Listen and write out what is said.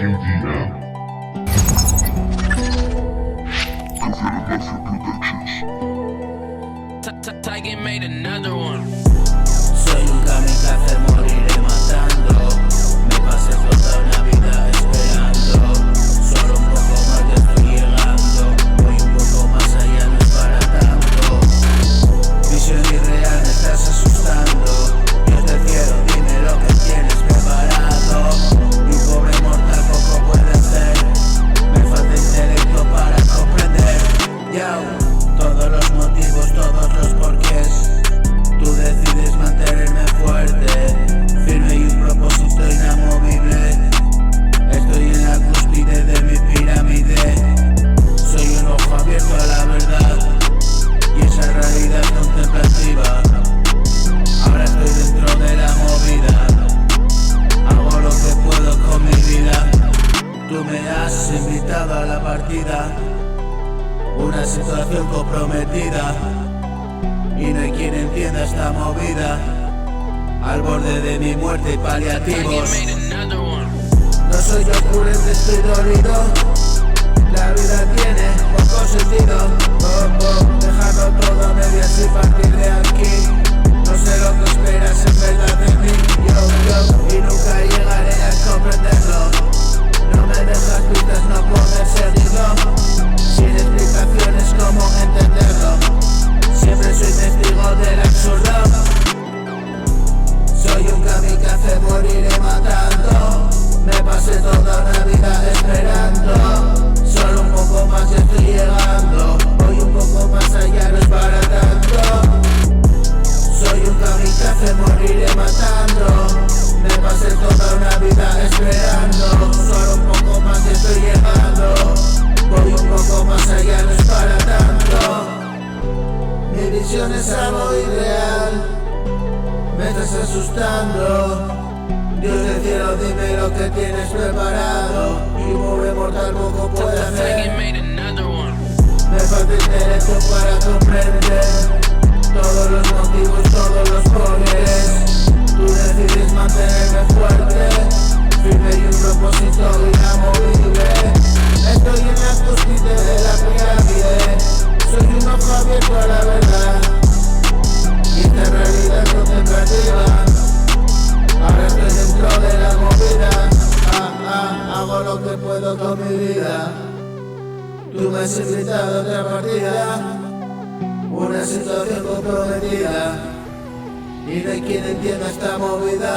QDM. Confident Productions. Tiger made another one. Soy un kamikaze, moriré matando. Me pasé toda una vida esperando. Solo un poco más ya estoy llegando. Voy un poco más allá, no es para tanto. Visión irreal, me estás asustando. Dios del cielo, dime lo que tienes preparado. Mi pobre mortal poco puede hacer. Me falta intelecto para comprender. Yo, todos los motivos, todos los porqués. Tú decides mantenerme fuerte, firme y un propósito inamovible. Estoy en la cúspide de mi pirámide. Soy un ojo abierto a la verdad y esa realidad contemplativa. Ahora estoy dentro de la movida, hago lo que puedo con mi vida. Tú me has invitado a la partida, una situación comprometida. Y no hay quien entienda esta movida, al borde de mi muerte y paliativos. No soy ocurrente, estoy dolido. La vida tiene poco sentido. Dejarlo todo a medias y partir de aquí. No sé lo que esperas en verdad de mí. Yo, y nunca llegaré a comprenderlo. No me dejas pistas, no poder seguirlo. Sin explicaciones, ¿cómo entenderlo? Siempre soy testigo del absurdo. Soy un kamikaze, moriré matando. Me pasé toda una vida esperando. Solo un poco más ya estoy llegando. Voy un poco más allá, no es para tanto. Soy un kamikaze, moriré matando. Me pasé toda una vida esperando. Solo un poco más ya estoy llegando. Voy un poco más allá, no es para tanto. Mi visión es algo irreal, me estás asustando. Dios del cielo, dime lo que tienes preparado. Y un pobre mortal poco puede hacer. Me falta intelecto para comprender todos los motivos, todos los porqués. Tú decides mantenerme fuerte, firme y un propósito inamovible. Estoy en la cúspide de la pirámide. Soy un ojo abierto a la verdad y esta realidad contemplativa. Ahora estoy dentro de la movida. Hago lo que puedo con mi vida. Tú me has invitado a otra partida, una situación comprometida, y no hay quien entienda esta movida.